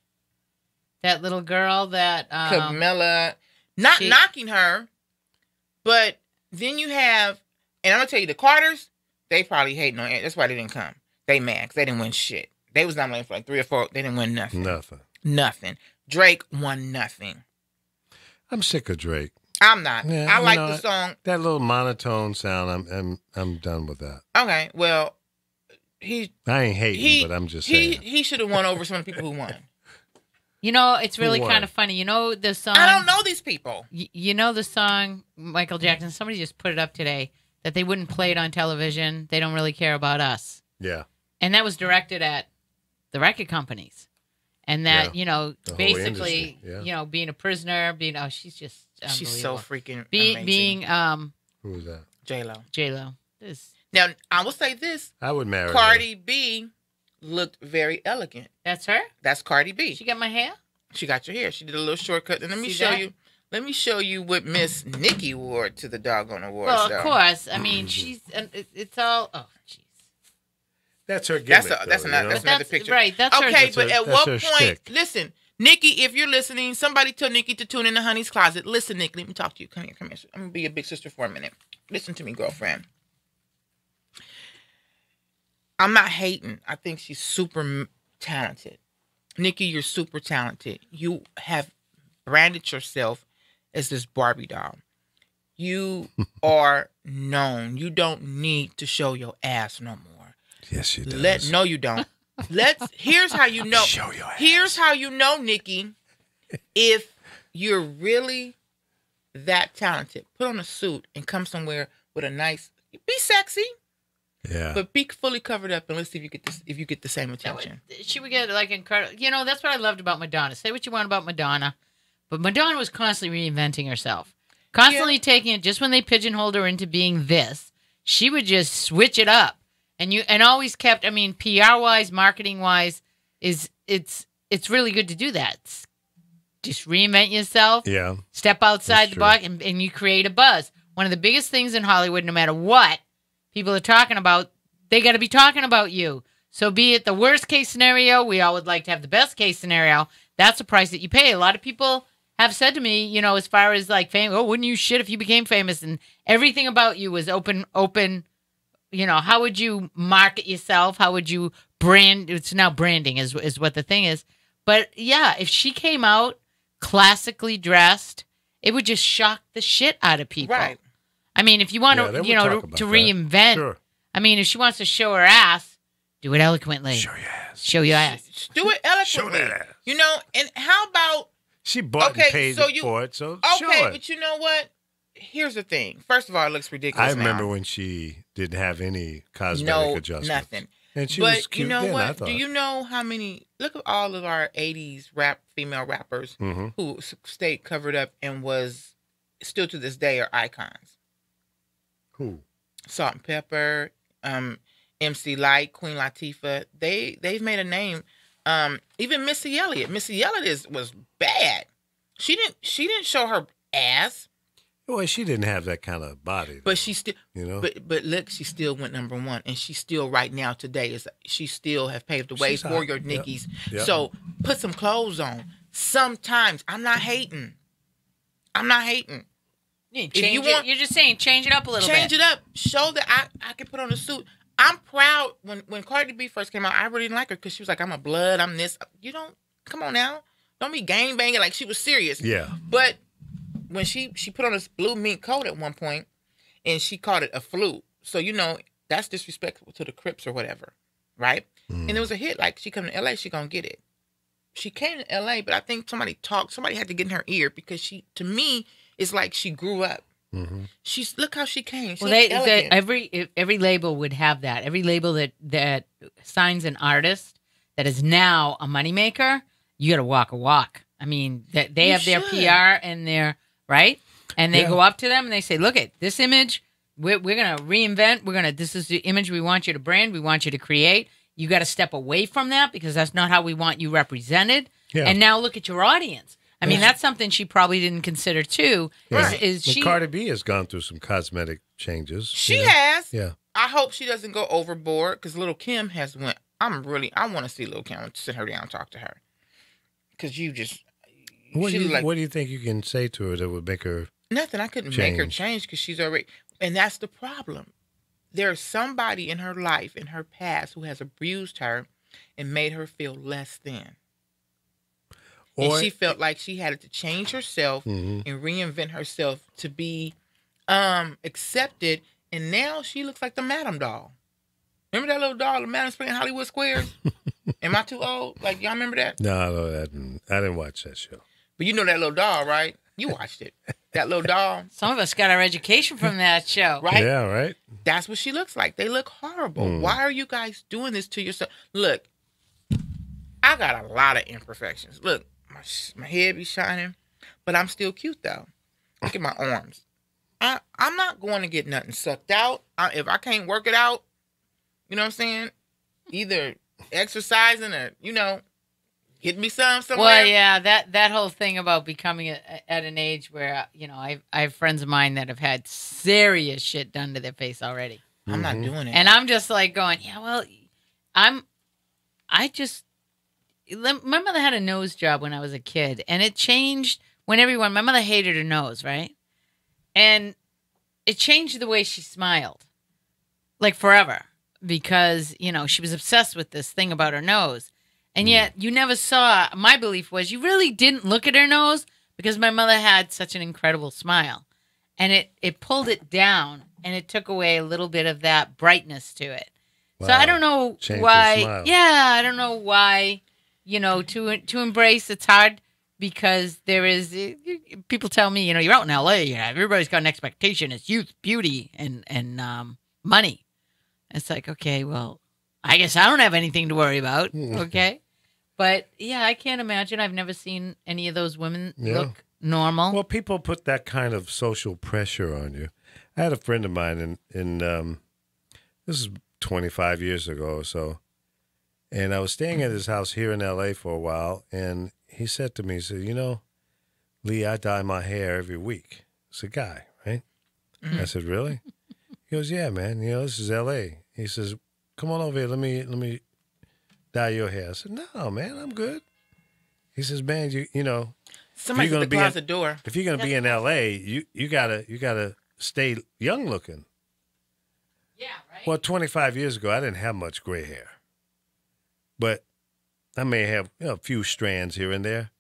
That little girl that Camilla, not she- knocking her, but then you have, and I'm gonna tell you, the Carters, they probably hating on it. That's why they didn't come. They mad because they didn't win shit. They was nominated for like 3 or 4. They didn't win nothing. Nothing. Drake won nothing. I'm sick of Drake. I'm not. Yeah, I you like know, the song. That little monotone sound. I'm done with that. Okay, well, he I ain't hating, but I'm just saying. he should have won over some of the people who won. You know, it's really won? kind of funny. You know the song. I don't know these people. You know the song Michael Jackson. Somebody just put it up today that they wouldn't play it on television. They don't really care about us, Yeah. and that was directed at the record companies, and that Yeah. The whole basically industry, yeah. being a prisoner, she's just She's so unbelievable. freaking being amazing. being Who was that? J-Lo. J-Lo. Now, I will say this. I would marry her. Cardi B looked very elegant. That's her. That's Cardi B. She got my hair. She got your hair. She did a little shortcut. And let me See show that? you. Let me show you what Miss Nikki wore to the doggone awards. Well, though. of course. I mean, she's. It's all. Oh, jeez. That's her gimmick. That's though, another you know? another picture. Right. That's her. Okay, That's but her- at that's what her point? shtick. Listen, Nikki, if you're listening, somebody tell Nikki to tune in to Honey's Closet. Listen, Nikki, let me talk to you. Come here. I'm gonna be your big sister for a minute. Listen to me, girlfriend. I'm not hating. I think she's super talented. Nikki, you're super talented. You have branded yourself as this Barbie doll. You are known. You don't need to show your ass no more. Yes, she does. No, you don't. Here's how you know. Show your ass. Here's how you know, Nikki, if you're really that talented. Put on a suit and come somewhere with a nice. Be sexy, Yeah. but be fully covered up, and let's see if you get this. If you get the same That would- attention. she would get like incredible. You know, that's what I loved about Madonna. Say what you want about Madonna, but Madonna was constantly reinventing herself, constantly taking it. Just when they pigeonholed her into being this, she would just switch it up, and always kept. I mean, PR wise, marketing wise, it's really good to do that. Just reinvent yourself. Yeah. Step outside That's the true. box, and you create a buzz. One of the biggest things in Hollywood, no matter what people are talking about, they got to be talking about you. So be it the worst case scenario, we all would like to have the best case scenario. That's the price that you pay. A lot of people have said to me, you know, as far as like fame, oh, wouldn't you shit if you became famous? And everything about you was open. You know, how would you market yourself? How would you brand? It's now branding is what the thing is. But yeah, if she came out classically dressed, it would just shock the shit out of people. Right. I mean, if you want Yeah, they to, would you know, talk to about that. reinvent. Sure. I mean, if she wants to show her ass, do it eloquently. Show your ass. Show your ass. Do it eloquently. Show that ass. You know, and how about She bought and paid for it, so sure. but you know what? Here's the thing. First of all, it looks ridiculous. I remember now. when she didn't have any cosmetic adjustments. Nothing. And she but was cute you know then, what? I thought. Do you know how many? Look at all of our '80s female rappers who stayed covered up and was still to this day are icons. Who? Salt and Pepper, MC Lyte, Queen Latifah. They've made a name. Even Missy Elliott. Missy Elliott was bad. She didn't show her ass. Well, she didn't have that kind of body. But she still, you know. But look, she still went #1, and she still right now today she still have paved the way for your Nickies. Yep. So put some clothes on. Sometimes I'm not hating. You're just saying change it up a little bit. Change it up. Show that I can put on a suit. I'm proud when Cardi B first came out. I really didn't like her because she was like, I'm a blood. I'm this. You don't. Come on now. Don't be gang banging like she was serious. Yeah. But when she put on this blue mink coat at one point, and she called it a flute. So, you know, that's disrespectful to the Crips or whatever, right? And it was a hit. Like, she come to L.A., she gonna get it. She came to L.A., but I think somebody had to get in her ear because to me, it's like she grew up. Mm-hmm. Look how she came. Every label would have that. Every label that signs an artist that is now a moneymaker, you got to walk a walk. I mean, they have their PR and their right, and they go up to them and they say, "Look at this image. We're gonna reinvent. This is the image we want you to brand. We want you to create. You got to step away from that because that's not how we want you represented. Yeah. And now look at your audience." I mean, that's something she probably didn't consider too. Yeah. Cardi B has gone through some cosmetic changes. She has. Yeah. I hope she doesn't go overboard because Lil' Kim has went. I want to see Lil' Kim. I want to sit her down and talk to her. Because What do you think you can say to her that would make her nothing? I couldn't make her change because she's already, and that's the problem. There's somebody in her life, in her past, who has abused her and made her feel less than. And she felt like she had to change herself and reinvent herself to be accepted. And now she looks like the Madam doll. Remember that little doll, the Madam Spring Hollywood Squares? Am I too old? Like, y'all remember that? No, I didn't watch that show. But you know that little doll, right? You watched it. That little doll. Some of us got our education from that show. Right? Yeah, right. That's what she looks like. They look horrible. Why are you guys doing this to yourself? Look, I got a lot of imperfections. Look, my head be shining, but I'm still cute, though. Look at my arms. I'm not going to get nothing sucked out. If I can't work it out, you know what I'm saying? Either exercising or, get me somewhere. Well, yeah, that whole thing about becoming at an age where, I have friends of mine that have had serious shit done to their face already. I'm not doing it. And I'm just like going, yeah, well, my mother had a nose job when I was a kid, and it changed when my mother hated her nose, right? And it changed the way she smiled, like forever, because, she was obsessed with this thing about her nose. And yet you never saw, my belief was you really didn't look at her nose because my mother had such an incredible smile. And it pulled it down and it took away a little bit of that brightness to it. Wow. So I don't know why. Yeah, I don't know why, to embrace it's hard because there is, people tell me, you're out in LA, everybody's got an expectation. It's youth, beauty, and money. It's like, okay, well, I guess I don't have anything to worry about, okay? But, yeah, I can't imagine. I've never seen any of those women look normal. Well, people put that kind of social pressure on you. I had a friend of mine, in this is 25 years ago or so, and I was staying at his house here in L.A. for a while, and he said to me, he said, Lee, I dye my hair every week. It's a guy, right? I said, really? He goes, yeah, man, this is L.A. He says, come on over here. Let me dye your hair. I said, no, man, I'm good. He says, man, somebody's at the closet door. If you're gonna be in L.A., you gotta stay young looking. Yeah, right. Well, 25 years ago, I didn't have much gray hair, but I may have a few strands here and there.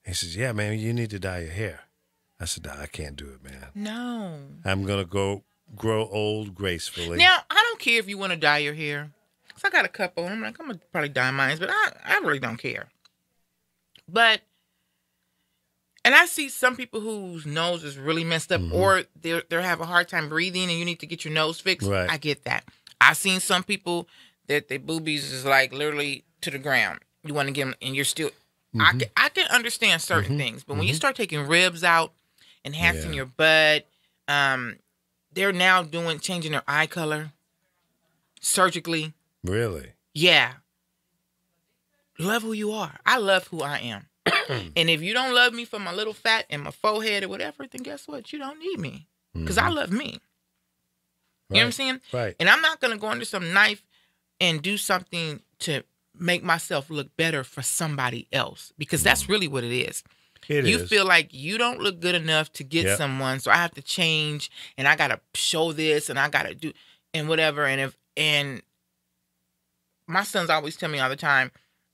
He says, yeah, man, you need to dye your hair. I said, no, I can't do it, man. No. I'm gonna grow old gracefully. Now, I don't care if you want to dye your hair. So I got a couple, and I'm going to probably dye mine, but I really don't care. But, and I see some people whose nose is really messed up, or they have a hard time breathing, and you need to get your nose fixed. Right. I get that. I've seen some people that their boobies is like literally to the ground. You want to get them, and you're still. I can understand certain things, but when you start taking ribs out, enhancing your butt, they're now changing their eye color surgically. Really? Yeah. Love who you are. I love who I am. And if you don't love me for my little fat and my forehead or whatever, then guess what? You don't need me. Because I love me. You know what I'm saying? Right. And I'm not going to go under some knife and do something to make myself look better for somebody else. Because that's really what it is. You feel like you don't look good enough to get someone, so I have to change, and I got to show this, and I got to do, and whatever. And my sons always tell me all the time,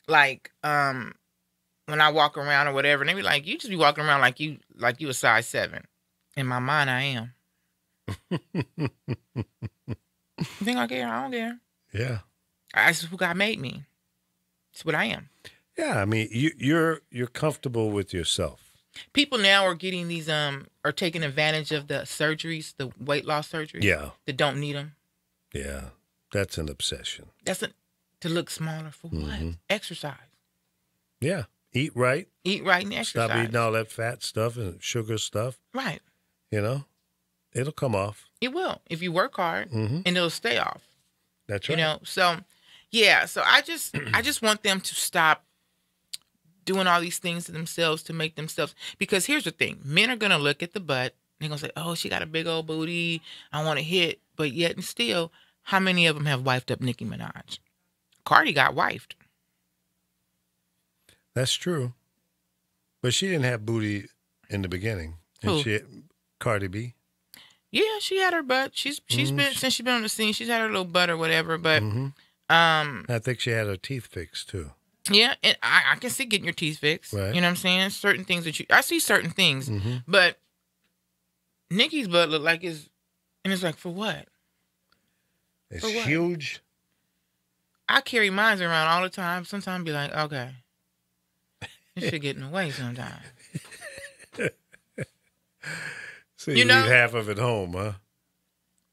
like, when I walk around or whatever, and they be like, you just be walking around like you a size 7. In my mind, I am. You think I care? I don't care. Yeah. That's who God made me. It's what I am. Yeah, I mean, you're comfortable with yourself. People now are getting these are taking advantage of the surgeries, the weight loss surgeries. Yeah. That don't need them. Yeah, that's an obsession. To look smaller for what? Exercise. Yeah, eat right. Eat right and exercise. Stop eating all that fat stuff and sugar stuff. Right. You know, it'll come off. It will if you work hard, and it'll stay off. That's right. You know, so yeah, so I just want them to stop doing all these things to themselves to make themselves, because here's the thing, men are gonna look at the butt, they're gonna say, oh, she got a big old booty, I want to hit, but yet and still, how many of them have wifed up Nicki Minaj? Cardi got wifed. That's true, but she didn't have booty in the beginning. Who? Cardi B. Yeah, she had her butt. She's been, since she's been on the scene, she's had her little butt or whatever. But I think she had her teeth fixed too. Yeah, and I can see getting your teeth fixed. Right. You know what I'm saying? Certain things I see certain things, but Nicki's butt look like and it's like, for what? It's For what? huge. I carry mine around all the time. Sometimes be like, okay, this shit get in the way sometimes. So you leave half of it home, huh?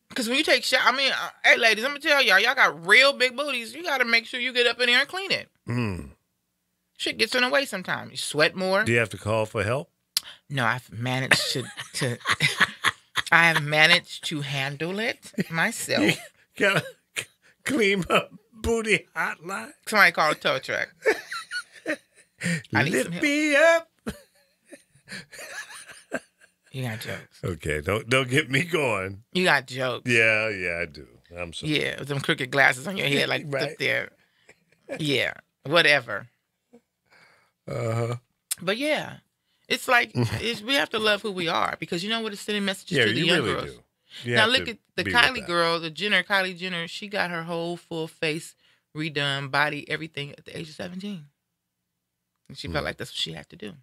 Because when you take shower, I mean, hey, ladies, I'm going to tell y'all got real big booties. You got to make sure you get up in there and clean it. Shit gets in the way sometimes. You sweat more. Do you have to call for help? No, I've managed to I have managed to handle it myself. You got to clean my booty hotline. Somebody call a tow truck. Lift me up. You got jokes. Okay, don't get me going. You got jokes. Yeah, I do. I'm sorry. Yeah, with them crooked glasses on your head, like right. up there. Yeah, whatever. But yeah, it's like we have to love who we are, because you know what, it's sending messages to the young really girls. Do. Now look at the Kylie girl, Kylie Jenner. She got her whole full face redone, body, everything at the age of 17. And she felt like that's what she had to do.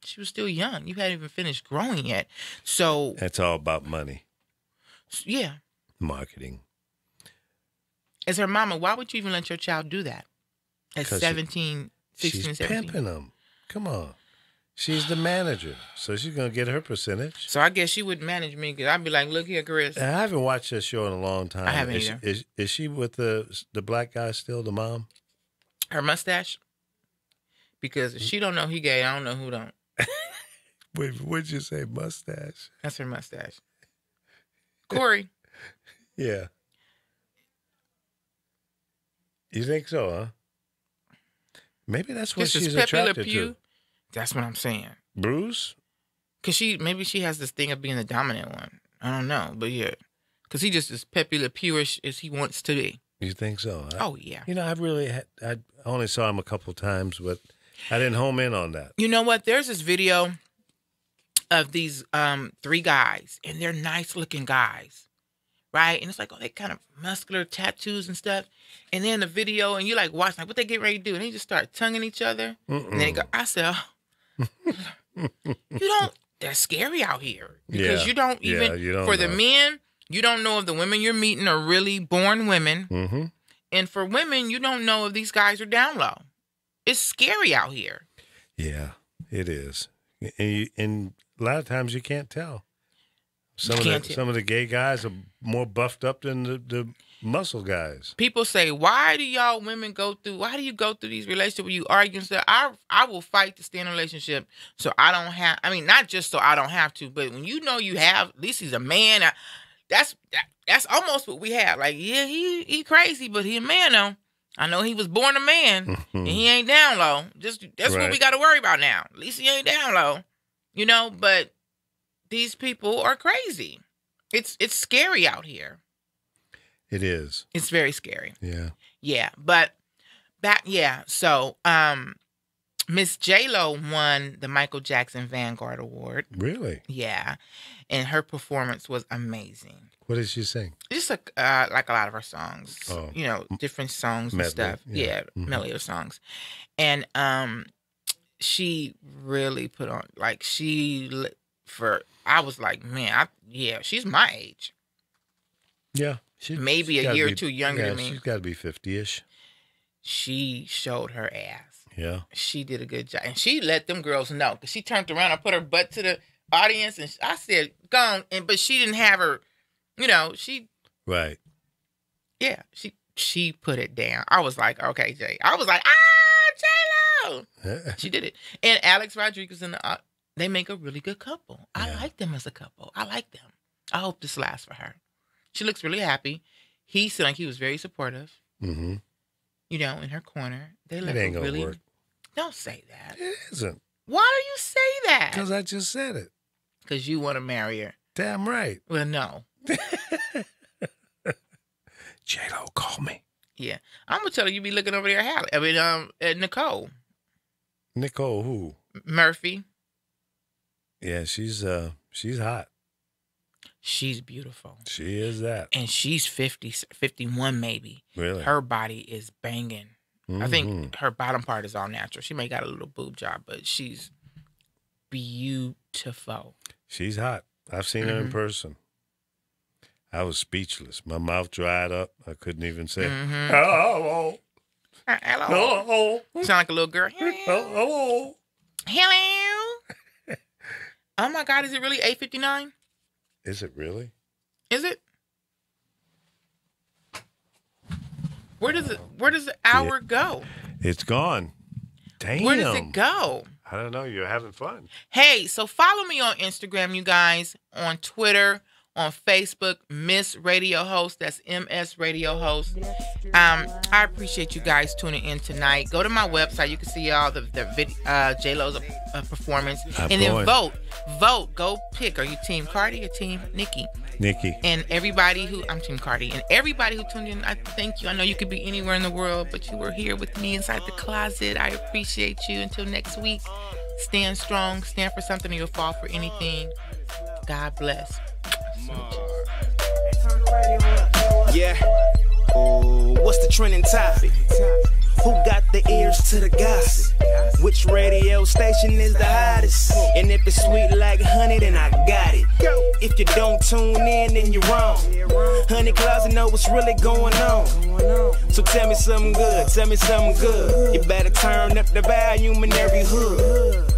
She was still young. You hadn't even finished growing yet. So that's all about money. Yeah. Marketing. As her mama, why would you even let your child do that? At 17, 16, she's 17. pimping them. Come on. She's the manager, so she's going to get her percentage. So I guess she would manage me, because I'd be like, look here, Chris. I haven't watched that show in a long time. I haven't either. Is she with the black guy still, the mom? Her mustache? Because if she don't know he gay, I don't know who don't. Wait, what'd you say, mustache? That's her mustache. Corey. Yeah. You think so, huh? Maybe that's what she's attracted to. That's what I'm saying. Bruce? Because maybe she has this thing of being the dominant one. I don't know, but yeah. Because he just as Pepe Le Pew-ish as he wants to be. You think so? Oh, yeah. You know, I only saw him a couple times, but I didn't home in on that. You know what? There's this video of these 3 guys, and they're nice-looking guys, right? And it's like, oh, they kind of muscular tattoos and stuff. And then the video, and you like watch, like, what they get ready to do? And they just start tonguing each other. And then they go, I said, that's scary out here. Because you don't even, for the men, you don't know if the women you're meeting are really born women. And for women, you don't know if these guys are down low. It's scary out here. Yeah, it is. And a lot of times you can't tell. Some of the gay guys are more buffed up than the muscle guys. People say, why do y'all women go through these relationships where you argue and stuff? I will fight to stay in a relationship so I don't have, not just so I don't have to, but when you know you have, at least he's a man, that's almost what we have. Like, yeah, he crazy, but he a man though. I know he was born a man and he ain't down low. That's what we got to worry about now. At least he ain't down low, but these people are crazy. It's scary out here. It is. It's very scary. Yeah. Yeah, but so Miss J-Lo won the Michael Jackson Vanguard Award. Really? Yeah, and her performance was amazing. What did she sing? Just like a lot of her songs. Oh. Different songs Medley, and stuff. Yeah, medley of songs. And she really put on, like, I was like, man, she's my age. Yeah. Maybe a year or two younger than me. She's got to be 50-ish. She showed her ass. Yeah. She did a good job. And she let them girls know. Because she turned around and put her butt to the audience. And I said, go on. But she didn't have her, she... Right. Yeah. She put it down. I was like, okay, Jay. I was like, J-Lo. She did it. And Alex Rodriguez and they make a really good couple. I like them as a couple. I like them. I hope this lasts for her. She looks really happy. He seemed like he was very supportive. Mm-hmm. In her corner. They look ain't really. Gonna work. Don't say that. It isn't. Why do you say that? Because I just said it. Because you want to marry her. Damn right. Well, no. J-Lo, call me. Yeah, I'm gonna tell her you be looking over there at Nicole. Nicole who? Murphy. Yeah, she's hot. She's beautiful. She is that. And she's 50, 51 maybe. Really? Her body is banging. Mm-hmm. I think her bottom part is all natural. She may got a little boob job, but she's beautiful. She's hot. I've seen her in person. I was speechless. My mouth dried up. I couldn't even say, hello. Hello. You sound like a little girl. Hello. Hello. Oh my God, is it really 8:59? Is it really? Is it? Where does the hour go? It's gone. Damn. Where does it go? I don't know. You're having fun. Hey, so follow me on Instagram, you guys, on Twitter, on Facebook, Miss Radio Host. That's MS Radio Host. I appreciate you guys tuning in tonight. Go to my website. You can see all the J-Lo's performance. Then vote. Go pick. Are you Team Cardi or Team Nikki? Nikki. And everybody I'm Team Cardi. And everybody who tuned in, I thank you. I know you could be anywhere in the world, but you were here with me inside the closet. I appreciate you. Until next week, stand strong. Stand for something or you'll fall for anything. God bless. Yeah. What's the trending topic? Who got the ears to the gossip? Which radio station is the hottest? And if it's sweet like honey, then I got it. If you don't tune in, then you're wrong. Honey Closet know what's really going on. So tell me something good, You better turn up the volume in every hood.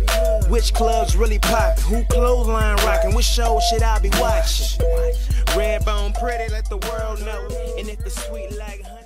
Which clubs really poppin'? Who clothesline rockin'? Which show should I be watching? Redbone pretty, let the world know. And if it's sweet like honey.